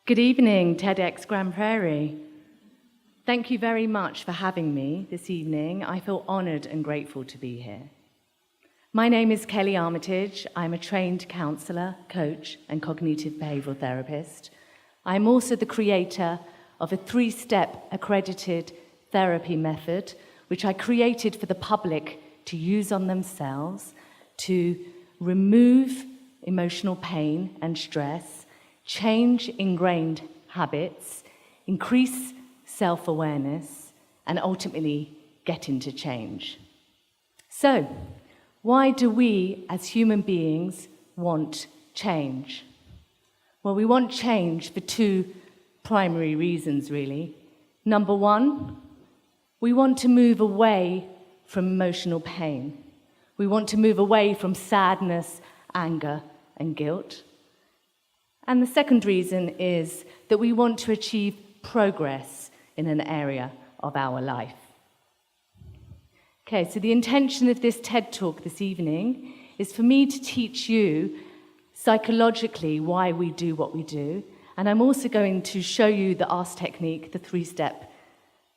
Good evening, TEDx Grand Prairie. Thank you very much for having me this evening. I feel honoured and grateful to be here. My name is Kelly Armatage. I'm a trained counsellor, coach, and cognitive behavioural therapist. I'm also the creator of a 3-step accredited therapy method, which I created for the public to use on themselves to remove emotional pain and stress, change ingrained habits, increase self-awareness, and ultimately get into change. So, why do we as human beings want change? Well, we want change for 2 primary reasons, really. Number 1, we want to move away from emotional pain. We want to move away from sadness, anger, and guilt. And the second reason is that we want to achieve progress in an area of our life. Okay, so the intention of this TED Talk this evening is for me to teach you psychologically why we do what we do, and I'm also going to show you the ASK technique, the 3-step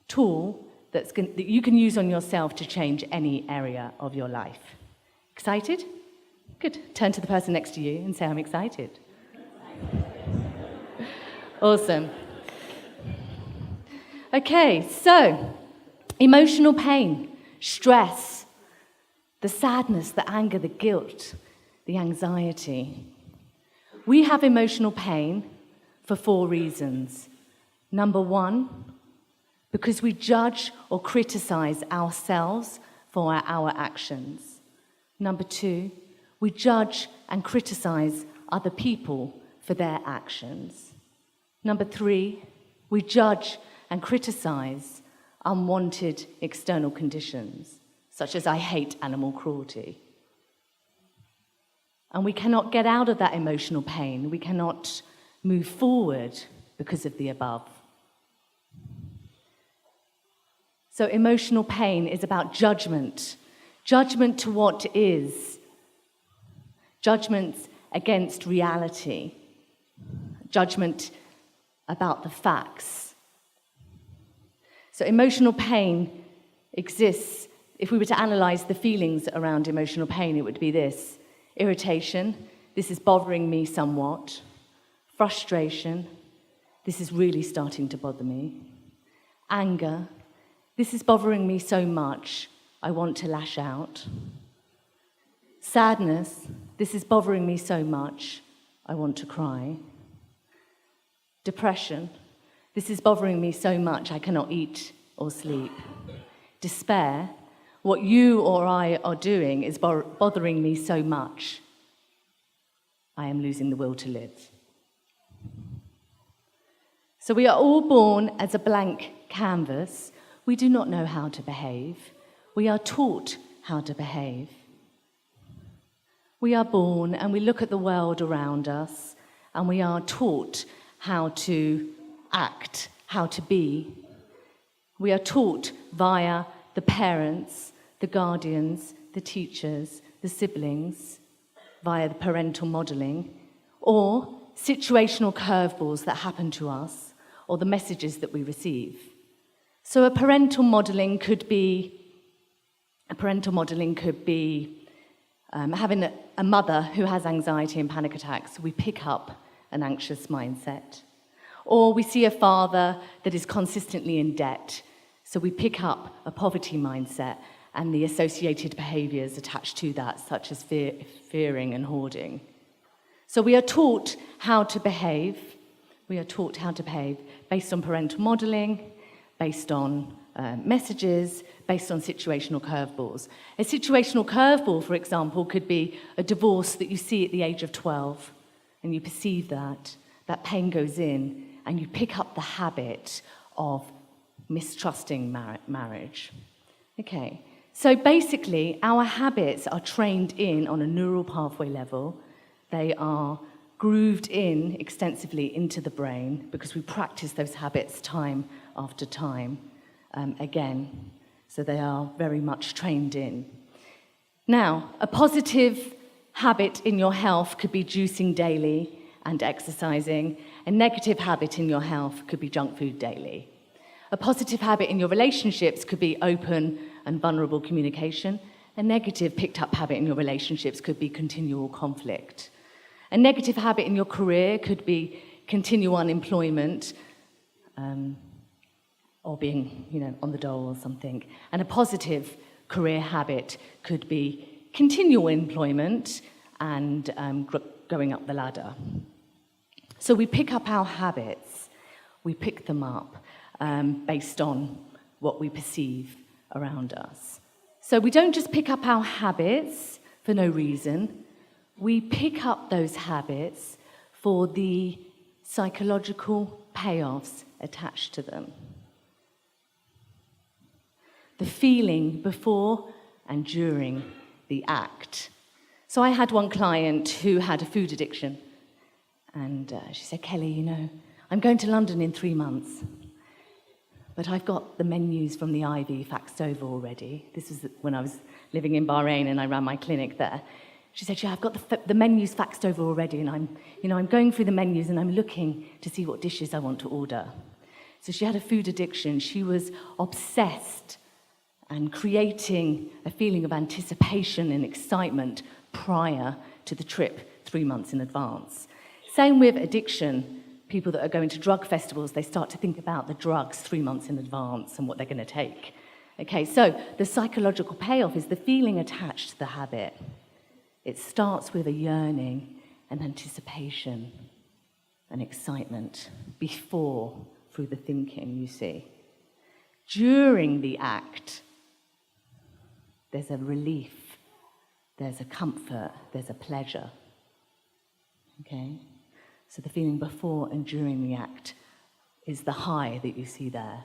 tool that you can use on yourself to change any area of your life. Excited? Good. Turn to the person next to you and say, I'm excited. Awesome. Okay, so emotional pain, stress, the sadness, the anger, the guilt, the anxiety. We have emotional pain for 4 reasons. Number 1, because we judge or criticize ourselves for our actions. Number 2, we judge and criticize other people for their actions. Number 3, we judge and criticize unwanted external conditions, such as I hate animal cruelty. And we cannot get out of that emotional pain. We cannot move forward because of the above. So emotional pain is about judgment. Judgment to what is. Judgment against reality. Judgment about the facts. So emotional pain exists. If we were to analyze the feelings around emotional pain, it would be this: irritation, this is bothering me somewhat; frustration, this is really starting to bother me; anger, this is bothering me so much, I want to lash out; sadness, this is bothering me so much, I want to cry; depression, this is bothering me so much I cannot eat or sleep; despair, what you or I are doing is bothering me so much I am losing the will to live. So we are all born as a blank canvas. We do not know how to behave. We are taught how to behave. We are born and we look at the world around us and we are taught how to act, how to be. We are taught via the parents, the guardians, the teachers, the siblings, via the parental modelling, or situational curveballs that happen to us, or the messages that we receive. So a parental modelling could be having a mother who has anxiety and panic attacks. We pick up an anxious mindset. Or we see a father that is consistently in debt, so we pick up a poverty mindset and the associated behaviours attached to that, such as fearing and hoarding. So we are taught how to behave. We are taught how to behave based on parental modelling, based on messages, based on situational curveballs. A situational curveball, for example, could be a divorce that you see at the age of 12, and you perceive that pain goes in, and you pick up the habit of mistrusting marriage. Okay, so basically, our habits are trained in on a neural pathway level. They are grooved in extensively into the brain because we practice those habits time after time again. So they are very much trained in. Now, a positive habit in your health could be juicing daily and exercising. A negative habit in your health could be junk food daily. A positive habit in your relationships could be open and vulnerable communication. A negative picked up habit in your relationships could be continual conflict. A negative habit in your career could be continual unemployment, or being, on the dole or something. And a positive career habit could be continual employment and going up the ladder. So we pick up our habits, we pick them up based on what we perceive around us. So we don't just pick up our habits for no reason, we pick up those habits for the psychological payoffs attached to them. The feeling before and during the act. So I had one client who had a food addiction, and she said, Kelly, I'm going to London in 3 months, but I've got the menus from the Ivy faxed over already. This was when I was living in Bahrain and I ran my clinic there. She said, yeah, I've got the menus faxed over already, and I'm going through the menus and I'm looking to see what dishes I want to order. So she had a food addiction. She was obsessed and creating a feeling of anticipation and excitement prior to the trip 3 months in advance. Same with addiction. People that are going to drug festivals, they start to think about the drugs 3 months in advance and what they're going to take. Okay, so the psychological payoff is the feeling attached to the habit. It starts with a yearning, an anticipation, an excitement before, through the thinking, you see. During the act, there's a relief, there's a comfort, there's a pleasure. Okay? So the feeling before and during the act is the high that you see there.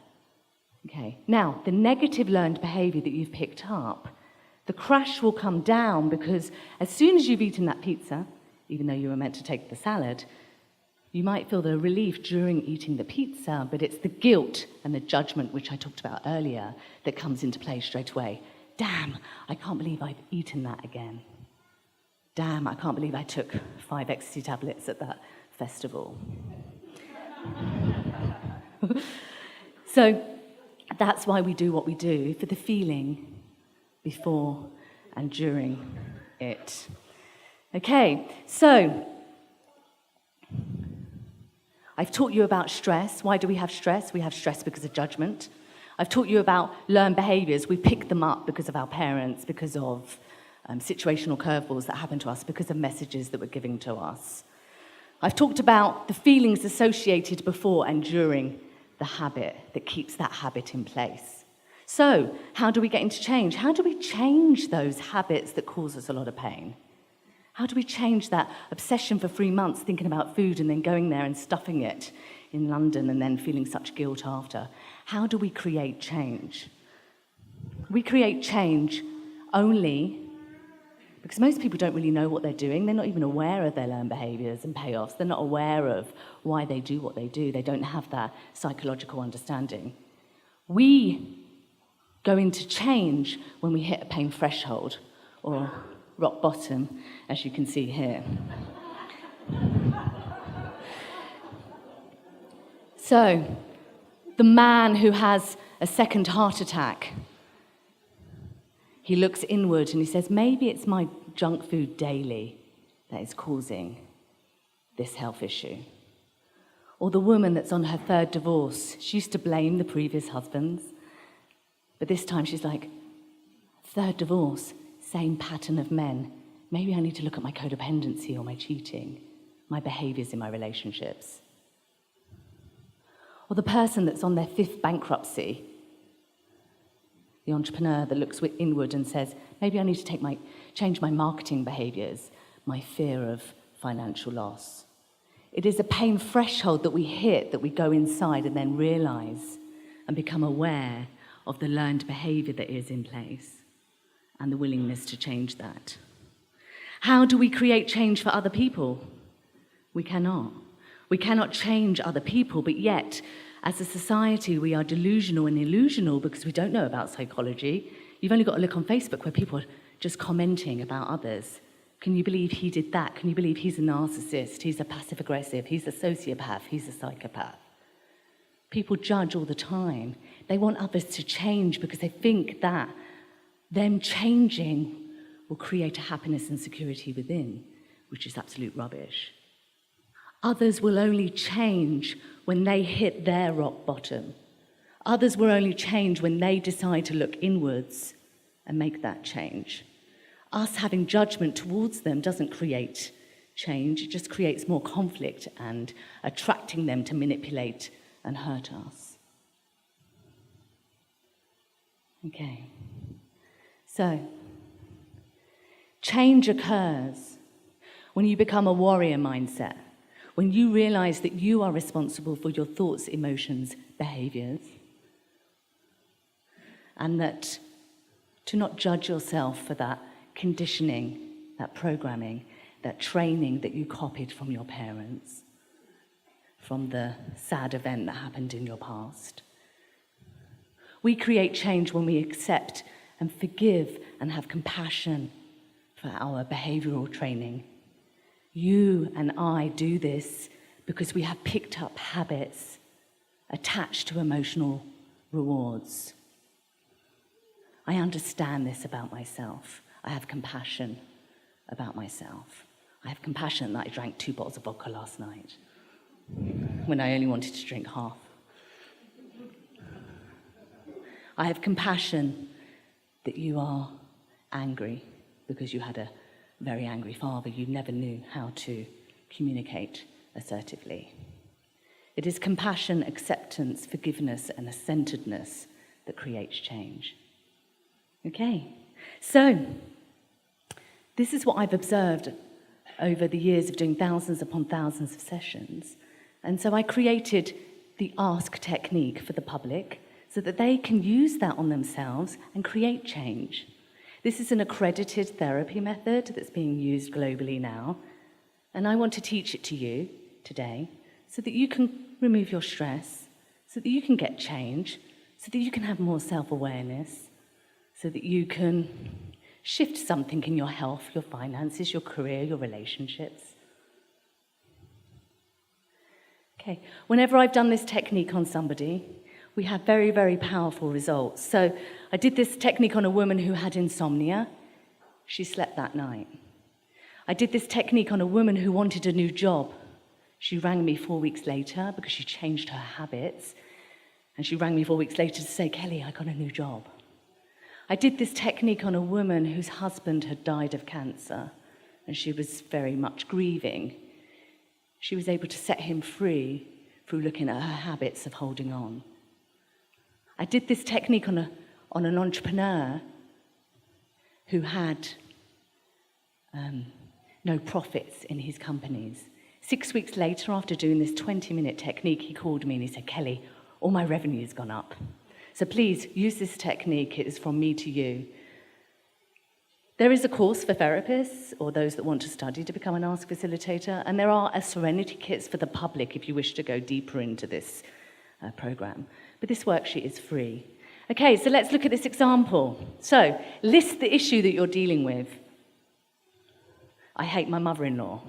Okay? Now, the negative learned behavior that you've picked up, the crash will come down because as soon as you've eaten that pizza, even though you were meant to take the salad, you might feel the relief during eating the pizza, but it's the guilt and the judgment, which I talked about earlier, that comes into play straight away. Damn, I can't believe I've eaten that again. Damn, I can't believe I took 5 ecstasy tablets at that festival. So that's why we do what we do, for the feeling before and during it. Okay, so I've taught you about stress. Why do we have stress? We have stress because of judgment. I've taught you about learned behaviors. We pick them up because of our parents, because of situational curveballs that happen to us, because of messages that we're giving to us. I've talked about the feelings associated before and during the habit that keeps that habit in place. So, how do we get into change? How do we change those habits that cause us a lot of pain? How do we change that obsession for 3 months thinking about food and then going there and stuffing it in London and then feeling such guilt after? How do we create change? We create change only because most people don't really know what they're doing. They're not even aware of their learned behaviors and payoffs. They're not aware of why they do what they do. They don't have that psychological understanding. We go into change when we hit a pain threshold or rock bottom, as you can see here. So, the man who has a second heart attack, he looks inward and he says, maybe it's my junk food daily that is causing this health issue. Or the woman that's on her 3rd divorce, she used to blame the previous husbands, but this time she's like, 3rd divorce, same pattern of men. Maybe I need to look at my codependency or my cheating, my behaviors in my relationships. Or the person that's on their 5th bankruptcy, the entrepreneur that looks inward and says, maybe I need to change my marketing behaviors, my fear of financial loss. It is a pain threshold that we hit, that we go inside and then realize and become aware of the learned behavior that is in place and the willingness to change that. How do we create change for other people? We cannot. We cannot change other people, but yet, as a society, we are delusional and illusional because we don't know about psychology. You've only got to look on Facebook where people are just commenting about others. Can you believe he did that? Can you believe he's a narcissist? He's a passive-aggressive. He's a sociopath. He's a psychopath. People judge all the time. They want others to change because they think that them changing will create a happiness and security within, which is absolute rubbish. Others will only change when they hit their rock bottom. Others will only change when they decide to look inwards and make that change. Us having judgment towards them doesn't create change, it just creates more conflict and attracting them to manipulate and hurt us. Okay, so change occurs when you become a warrior mindset, when you realize that you are responsible for your thoughts, emotions, behaviors, and that to not judge yourself for that conditioning, that programming, that training that you copied from your parents, from the sad event that happened in your past. We create change when we accept and forgive and have compassion for our behavioral training. You and I do this because we have picked up habits attached to emotional rewards. I understand this about myself. I have compassion about myself. I have compassion that I drank 2 bottles of vodka last night when I only wanted to drink half. I have compassion that you are angry because you had a very angry father. You never knew how to communicate assertively. It is compassion, acceptance, forgiveness, and a centeredness that creates change. Okay, so this is what I've observed over the years of doing thousands upon thousands of sessions. And so I created the ask technique for the public so that they can use that on themselves and create change. This is an accredited therapy method that's being used globally now. And I want to teach it to you today so that you can remove your stress, so that you can get change, so that you can have more self-awareness, so that you can shift something in your health, your finances, your career, your relationships. Okay, whenever I've done this technique on somebody, we have very, very powerful results. So I did this technique on a woman who had insomnia. She slept that night. I did this technique on a woman who wanted a new job. She rang me 4 weeks later because she changed her habits. And she rang me 4 weeks later to say, Kelly, I got a new job. I did this technique on a woman whose husband had died of cancer, and she was very much grieving. She was able to set him free through looking at her habits of holding on. I did this technique on an entrepreneur who had no profits in his companies. 6 weeks later, after doing this 20-minute technique, he called me and he said, Kelly, all my revenue's gone up. So please use this technique. It is from me to you. There is a course for therapists or those that want to study to become an Ask Facilitator, and there are Serenity kits for the public if you wish to go deeper into this program. But this worksheet is free. Okay, so let's look at this example. So, list the issue that you're dealing with. I hate my mother-in-law,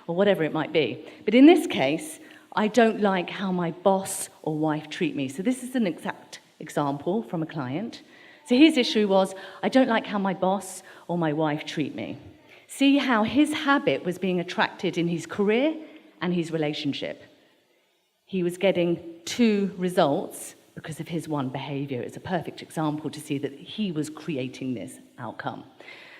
or whatever it might be. But in this case, I don't like how my boss or wife treat me. So this is an exact example from a client. So his issue was, I don't like how my boss or my wife treat me. See how his habit was being attracted in his career and his relationship. He was getting 2 results because of his one behavior. It's a perfect example to see that he was creating this outcome.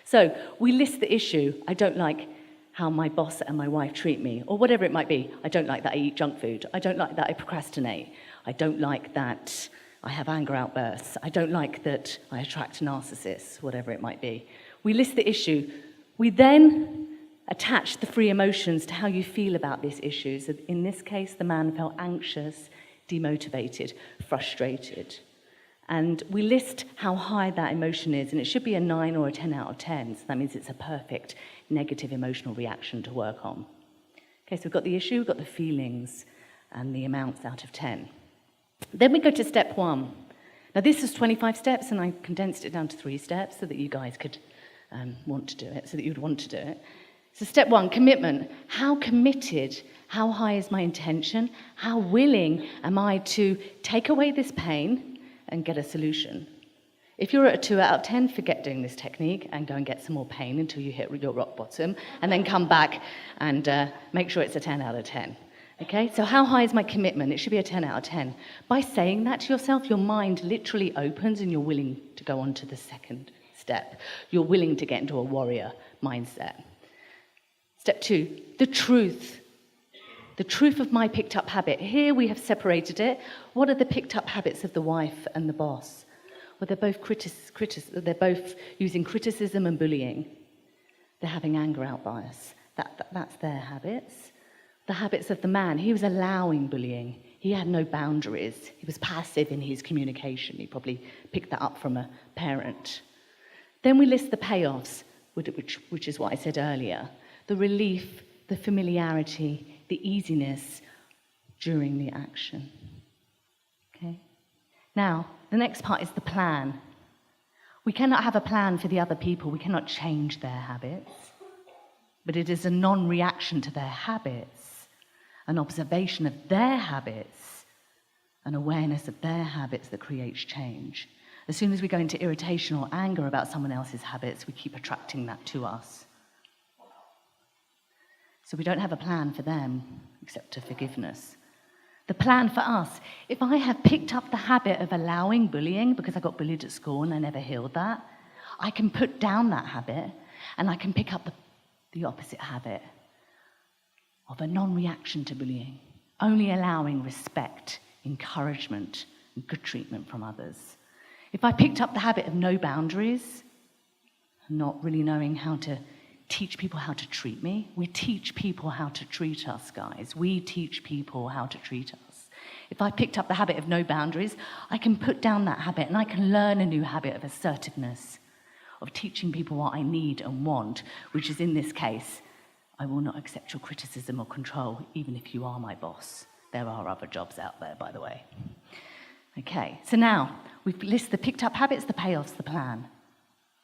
So we list the issue, I don't like how my boss and my wife treat me, or whatever it might be. I don't like that I eat junk food. I don't like that I procrastinate. I don't like that I have anger outbursts. I don't like that I attract narcissists, whatever it might be. We list the issue. We then attach the 3 emotions to how you feel about this issue. So in this case, the man felt anxious, demotivated, frustrated. And we list how high that emotion is, and it should be a 9 or a 10 out of 10. So that means it's a perfect negative emotional reaction to work on. Okay, so we've got the issue, we've got the feelings, and the amounts out of 10. Then we go to step 1. Now this is 25 steps, and I condensed it down to 3 steps so that you guys could want to do it, so that you'd want to do it. So step 1, commitment. How committed, how high is my intention? How willing am I to take away this pain and get a solution? If you're at a 2 out of 10, forget doing this technique and go and get some more pain until you hit your rock bottom, and then come back and make sure it's a 10 out of 10. Okay, so how high is my commitment? It should be a 10 out of 10. By saying that to yourself, your mind literally opens and you're willing to go on to the second step. You're willing to get into a warrior mindset. Step 2, the truth. The truth of my picked up habit. Here we have separated it. What are the picked up habits of the wife and the boss? Well, they're both they're both using criticism and bullying. They're having anger outbursts. That's their habits. The habits of the man, he was allowing bullying. He had no boundaries. He was passive in his communication. He probably picked that up from a parent. Then we list the payoffs, which is what I said earlier. The relief, the familiarity, the easiness during the action. Okay? Now, the next part is the plan. We cannot have a plan for the other people. We cannot change their habits. But it is a non-reaction to their habits, an observation of their habits, an awareness of their habits that creates change. As soon as we go into irritation or anger about someone else's habits, we keep attracting that to us. So we don't have a plan for them, except to forgiveness. The plan for us, if I have picked up the habit of allowing bullying because I got bullied at school and I never healed that, I can put down that habit and I can pick up the opposite habit of a non-reaction to bullying, only allowing respect, encouragement, and good treatment from others. If I picked up the habit of no boundaries, not really knowing how to teach people how to treat me, we teach people how to treat us, guys. We teach people how to treat us. If I picked up the habit of no boundaries, I can put down that habit and I can learn a new habit of assertiveness, of teaching people what I need and want, which is in this case, I will not accept your criticism or control, even if you are my boss. There are other jobs out there, by the way. Okay, so now we've listed the picked up habits, the payoffs, the plan.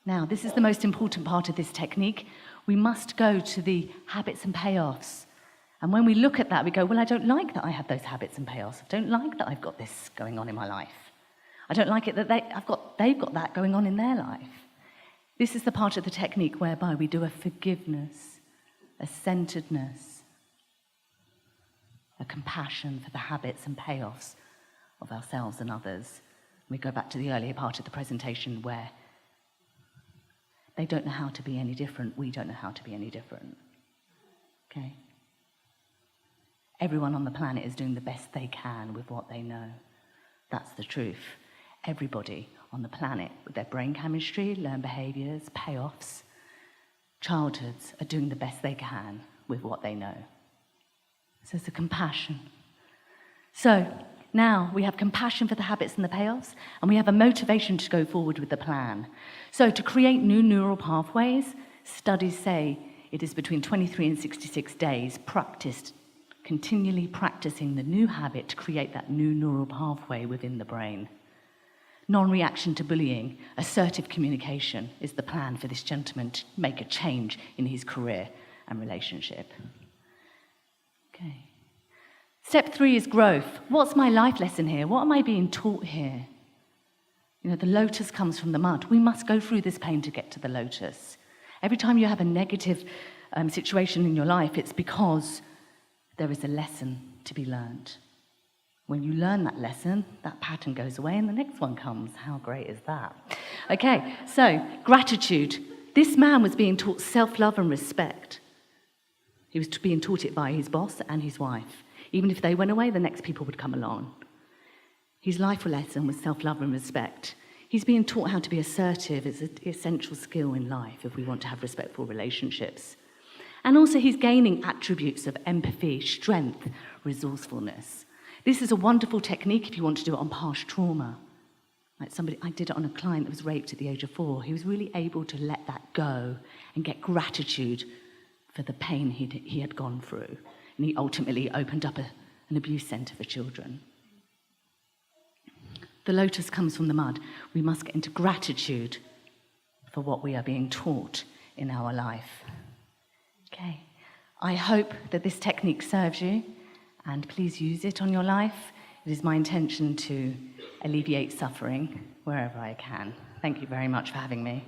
Now, this is the most important part of this technique. We must go to the habits and payoffs. And when we look at that, we go, well, I don't like that I have those habits and payoffs. I don't like that I've got this going on in my life. I don't like it that they've got that going on in their life. This is the part of the technique whereby we do a forgiveness, a centeredness, a compassion for the habits and payoffs of ourselves and others. We go back to the earlier part of the presentation where they don't know how to be any different, we don't know how to be any different. Okay? Everyone on the planet is doing the best they can with what they know. That's the truth. Everybody on the planet, with their brain chemistry, learned behaviors, payoffs, childhoods, are doing the best they can with what they know. So it's a compassion. So now we have compassion for the habits and the payoffs, and we have a motivation to go forward with the plan. So to create new neural pathways, studies say it is between 23 and 66 days continually practicing the new habit to create that new neural pathway within the brain. Non-reaction to bullying, assertive communication is the plan for this gentleman to make a change in his career and relationship. Okay. Step 3 is growth. What's my life lesson here? What am I being taught here? You know, the lotus comes from the mud. We must go through this pain to get to the lotus. Every time you have a negative situation in your life, it's because there is a lesson to be learned. When you learn that lesson, that pattern goes away and the next one comes. How great is that? Okay, so gratitude. This man was being taught self-love and respect. He was being taught it by his boss and his wife. Even if they went away, the next people would come along. His life lesson was self-love and respect. He's being taught how to be assertive. It's an essential skill in life if we want to have respectful relationships. And also he's gaining attributes of empathy, strength, resourcefulness. This is a wonderful technique if you want to do it on past trauma. Like I did it on a client that was raped at the age of 4. He was really able to let that go and get gratitude for the pain he had gone through. And he ultimately opened up an abuse centre for children. The lotus comes from the mud. We must get into gratitude for what we are being taught in our life. Okay, I hope that this technique serves you, and please use it on your life. It is my intention to alleviate suffering wherever I can. Thank you very much for having me.